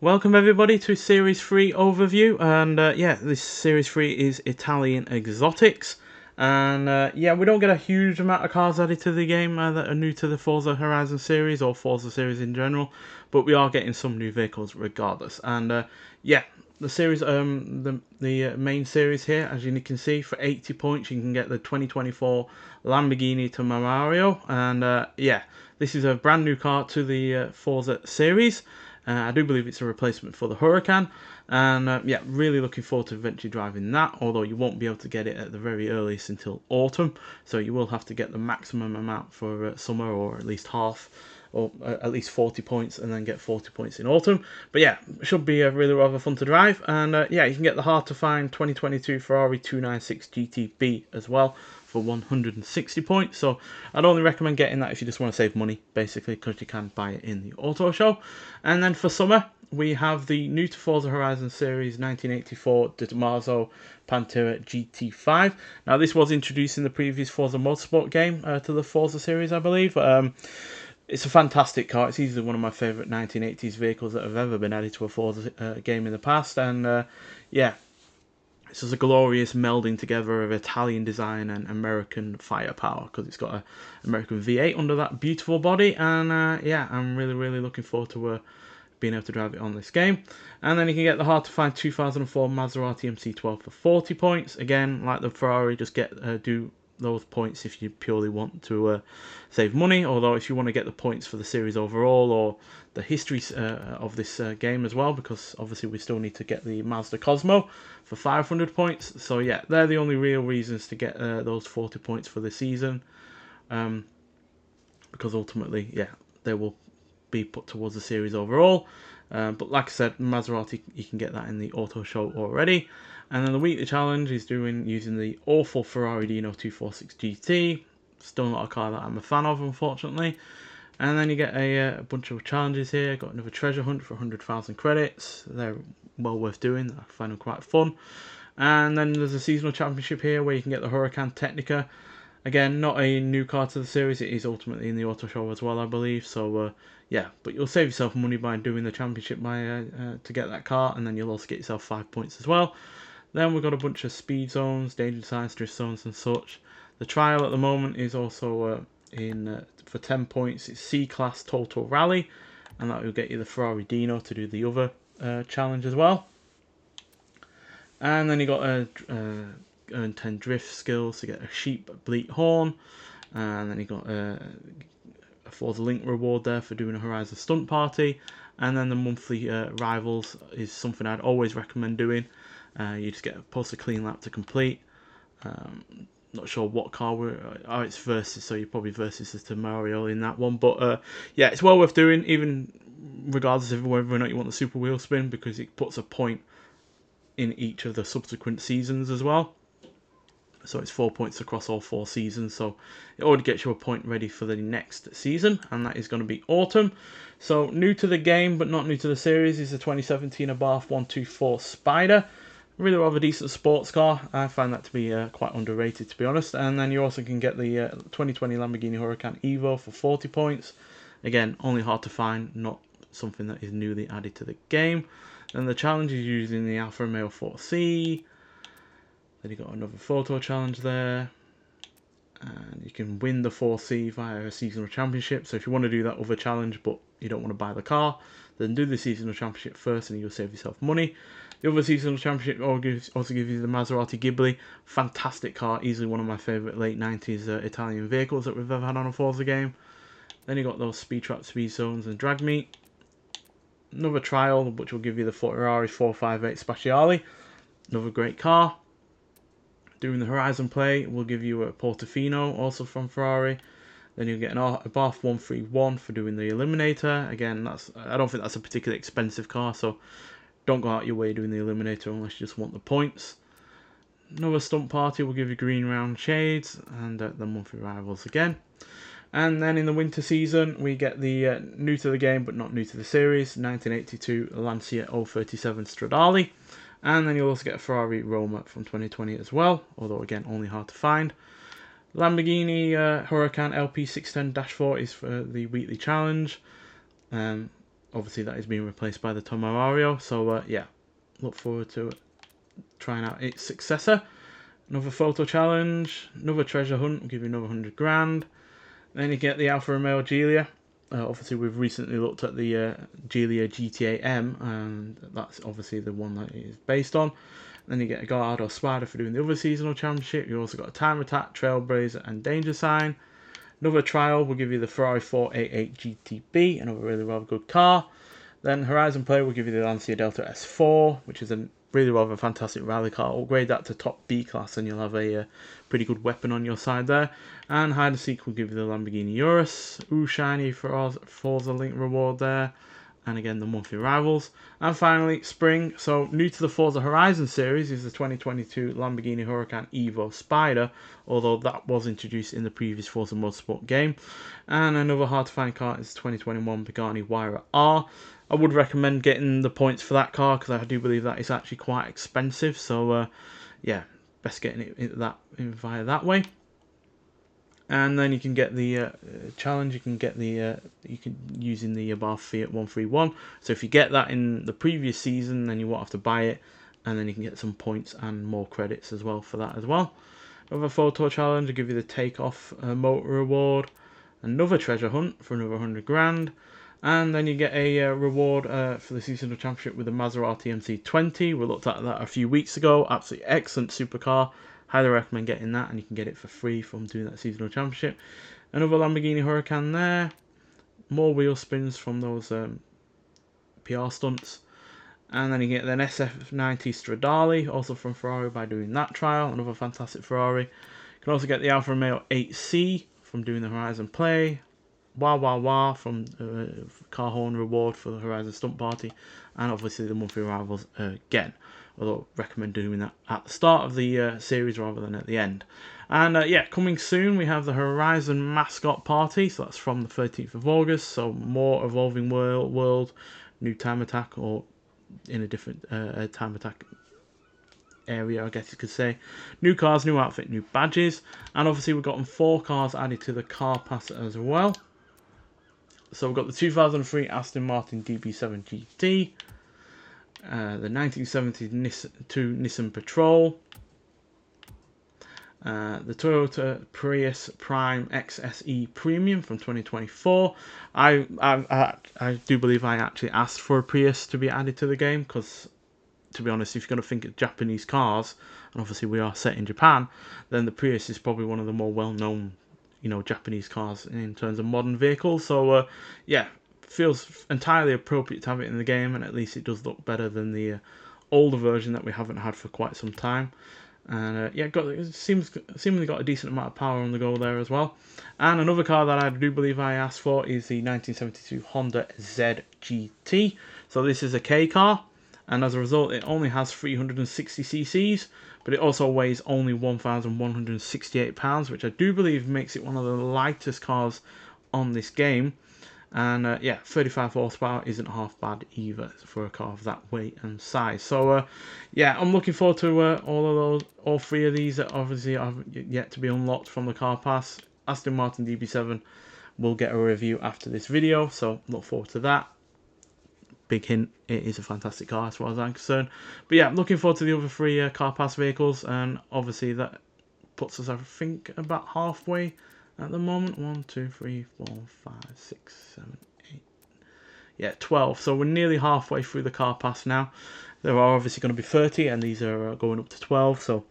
Welcome everybody to Series 3 overview, and this Series 3 is Italian exotics, and we don't get a huge amount of cars added to the game that are new to the Forza Horizon series or Forza series in general, but we are getting some new vehicles regardless. And the series, the main series here, as you can see, for 80 points you can get the 2024 Lamborghini Temerario, and this is a brand new car to the Forza series. I do believe it's a replacement for the Huracan, and really looking forward to eventually driving that, although you won't be able to get it at the very earliest until autumn, so you will have to get the maximum amount for summer, or at least half, or at least 40 points, and then get 40 points in autumn. But yeah, it should be really rather fun to drive, and you can get the hard to find 2022 Ferrari 296 GTB as well for 160 points. So I'd only recommend getting that if you just want to save money, basically, because you can buy it in the auto show. And then for summer, we have the new to Forza Horizon series 1984 De Tomaso Pantera GT5. Now this was introduced in the previous Forza Motorsport game to the Forza series, I believe. It's a fantastic car. It's easily one of my favourite 1980s vehicles that have ever been added to a Forza game in the past. And it's just a glorious melding together of Italian design and American firepower, because it's got an American V8 under that beautiful body. And I'm really looking forward to being able to drive it on this game. And then you can get the hard to find 2004 Maserati MC12 for 40 points. Again, like the Ferrari, just do those points if you purely want to save money, although if you want to get the points for the series overall or the history of this game as well, because obviously we still need to get the Mazda Cosmo for 500 points. So yeah, they're the only real reasons to get those 40 points for the season, because ultimately they will be put towards the series overall. But like I said, Maserati, you can get that in the auto show already. And then the weekly challenge is using the awful Ferrari Dino 246 GT. Still not a car that I'm a fan of, unfortunately. And then you get a bunch of challenges here. Got another treasure hunt for 100,000 credits. They're well worth doing. I find them quite fun. And then there's a seasonal championship here where you can get the Huracan Technica. Again, not a new car to the series. It is ultimately in the auto show as well, I believe. So but you'll save yourself money by doing the championship to get that car, and then you'll also get yourself 5 points as well. Then we've got a bunch of speed zones, danger signs, drift zones and such. The trial at the moment is also for 10 points. It's C-Class Total Rally, and that will get you the Ferrari Dino to do the other challenge as well. And then you got earn 10 drift skills to get a sheep bleat horn, and then you got a Forza Link reward there for doing a Horizon stunt party. And then the monthly rivals is something I'd always recommend doing. You just post a clean lap to complete. Not sure what car it's versus, so you're probably versus the Mario in that one. But it's well worth doing, even regardless of whether or not you want the super wheel spin, because it puts a point in each of the subsequent seasons as well. So it's 4 points across all 4 seasons, so it already gets you a point ready for the next season, and that is going to be autumn. So new to the game but not new to the series is the 2017 Abarth 124 Spider. Really rather decent sports car. I find that to be quite underrated, to be honest. And then you also can get the 2020 Lamborghini Huracan Evo for 40 points. Again, only hard to find, not something that is newly added to the game. Then the challenge is using the Alfa Romeo 4C. Then you got another photo challenge there, and you can win the 4C via a seasonal championship. So if you want to do that other challenge but you don't want to buy the car, then do the seasonal championship first and you'll save yourself money. The other seasonal championship also gives you the Maserati Ghibli. Fantastic car, easily one of my favourite late 90s Italian vehicles that we've ever had on a Forza game. Then you got those speed trap, speed zones and drag meet. Another trial, which will give you the Ferrari 458 Speciale. Another great car. Doing the Horizon play will give you a Portofino, also from Ferrari. Then you'll get a Abarth 131 for doing the Eliminator. Again, I don't think that's a particularly expensive car, so don't go out your way doing the Eliminator unless you just want the points. Another stunt party will give you green round shades, and the monthly rivals again. And then in the winter season, we get the new to the game but not new to the series 1982 Lancia 037 Stradale. And then you'll also get a Ferrari Roma from 2020 as well, although again only hard to find. Lamborghini Huracan LP610-4 is for the weekly challenge. obviously that is being replaced by the Tomorario. So yeah, look forward to trying out its successor. Another photo challenge, another treasure hunt, will give you another 100 grand. Then you get the Alfa Romeo Giulia. Obviously, we've recently looked at the Giulia GTA M, and that's obviously the one that it is based on. Then you get a Gallardo Spider for doing the other seasonal championship. You also got a Time Attack, Trailblazer, and Danger Sign. Another trial will give you the Ferrari 488 GTB, another really rather good car. Then Horizon Play will give you the Lancia Delta S4, which is a really rather fantastic rally car. Upgrade that to top B class and you'll have a pretty good weapon on your side there. And Hide and Seek will give you the Lamborghini Urus. Ooh, shiny Forza Link reward there. And again, the monthly rivals. And finally, Spring. So, new to the Forza Horizon series is the 2022 Lamborghini Huracan Evo Spider, although that was introduced in the previous Forza Motorsport game. And another hard to find car is the 2021 Pagani Huayra R. I would recommend getting the points for that car because I do believe that is actually quite expensive. So, yeah, best getting it via that way. And then you can get the challenge. You can get the using the Abarth Fiat 131. So if you get that in the previous season, then you won't have to buy it, and then you can get some points and more credits as well for that as well. Another photo challenge will give you the Takeoff motor reward. Another treasure hunt for another 100 grand. And then you get a reward for the seasonal championship with the Maserati MC20. We looked at that a few weeks ago. Absolutely excellent supercar. Highly recommend getting that, and you can get it for free from doing that seasonal championship. Another Lamborghini Huracan there. More wheel spins from those PR stunts. And then you get an SF90 Stradale, also from Ferrari, by doing that trial. Another fantastic Ferrari. You can also get the Alfa Romeo 8C from doing the Horizon Play. Wah Wah Wah from car horn reward for the Horizon Stunt Party. And obviously the monthly rivals again. Although I recommend doing that at the start of the series rather than at the end. And yeah, coming soon we have the Horizon Mascot Party. So that's from the 13th of August. So more Evolving World, new Time Attack, or in a different Time Attack area, I guess you could say. New cars, new outfit, new badges. And obviously we've gotten 4 cars added to the car pass as well. So we've got the 2003 Aston Martin DB7 GT. The 1970 Nissan Patrol, the Toyota Prius Prime XSE Premium from 2024. I do believe I actually asked for a Prius to be added to the game because, to be honest, if you're going to think of Japanese cars, and obviously we are set in Japan, then the Prius is probably one of the more well-known, Japanese cars in terms of modern vehicles. So yeah. Feels entirely appropriate to have it in the game, and at least it does look better than the older version that we haven't had for quite some time. And yeah, seemingly got a decent amount of power on the go there as well. And another car that I do believe I asked for is the 1972 Honda ZGT. So this is a K car, and as a result it only has 360 cc's, but it also weighs only 1,168 pounds, which I do believe makes it one of the lightest cars on this game. And yeah, 35 horsepower isn't half bad either for a car of that weight and size. So yeah, I'm looking forward to all 3 of these that obviously are yet to be unlocked from the car pass. Aston Martin DB7 will get a review after this video, so look forward to that. Big hint, it is a fantastic car as far as I'm concerned. But yeah, looking forward to the other 3 car pass vehicles, and obviously that puts us, I think, about halfway at the moment. 1, 2, 3, 4, 5, 6, 7, 8. Yeah, 12. So we're nearly halfway through the car pass now. There are obviously going to be 30, and these are going up to 12. So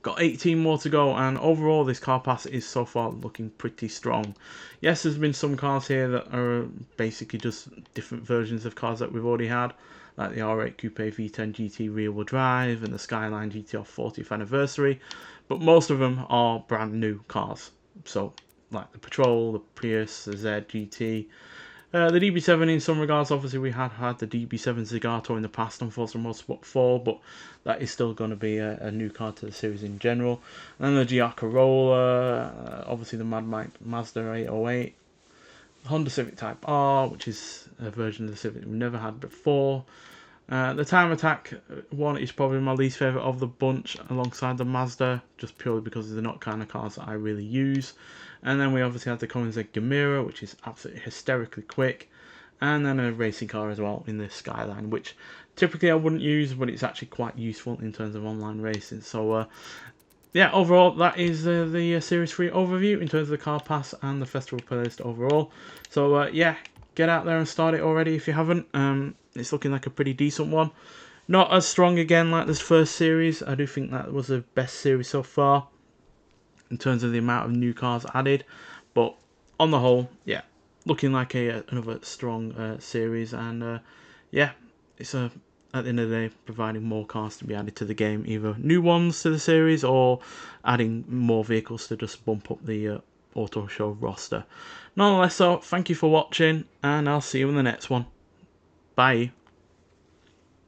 got 18 more to go, and overall this car pass is so far looking pretty strong. Yes, there's been some cars here that are basically just different versions of cars that we've already had, like the R8 Coupe V10 GT rear-wheel drive and the Skyline GTR 40th anniversary, but most of them are brand new cars. So, like the Patrol, the Prius, the Z GT, the DB7 in some regards. Obviously, we had the DB7 Zagato in the past on Forza Motorsport 4, but that is still going to be a new car to the series in general. And then the GR Corolla, obviously the Mad Mike Mazda 808, Honda Civic Type R, which is a version of the Civic we've never had before. The Time Attack one is probably my least favourite of the bunch, alongside the Mazda, just purely because they're not kind of cars that I really use. And then we obviously had the Koenigsegg Gemera, which is absolutely hysterically quick. and then a racing car as well in the Skyline, which typically I wouldn't use, but it's actually quite useful in terms of online racing. So yeah, overall that is the Series 3 overview in terms of the car pass and the festival playlist overall. So yeah, get out there and start it already if you haven't. It's looking like a pretty decent one. Not as strong again like this first series. I do think that was the best series so far in terms of the amount of new cars added, but on the whole, yeah, looking like another strong series. And yeah, it's at the end of the day providing more cars to be added to the game, either new ones to the series or adding more vehicles to just bump up the auto show roster. Nonetheless, so thank you for watching, and I'll see you in the next one. Bye.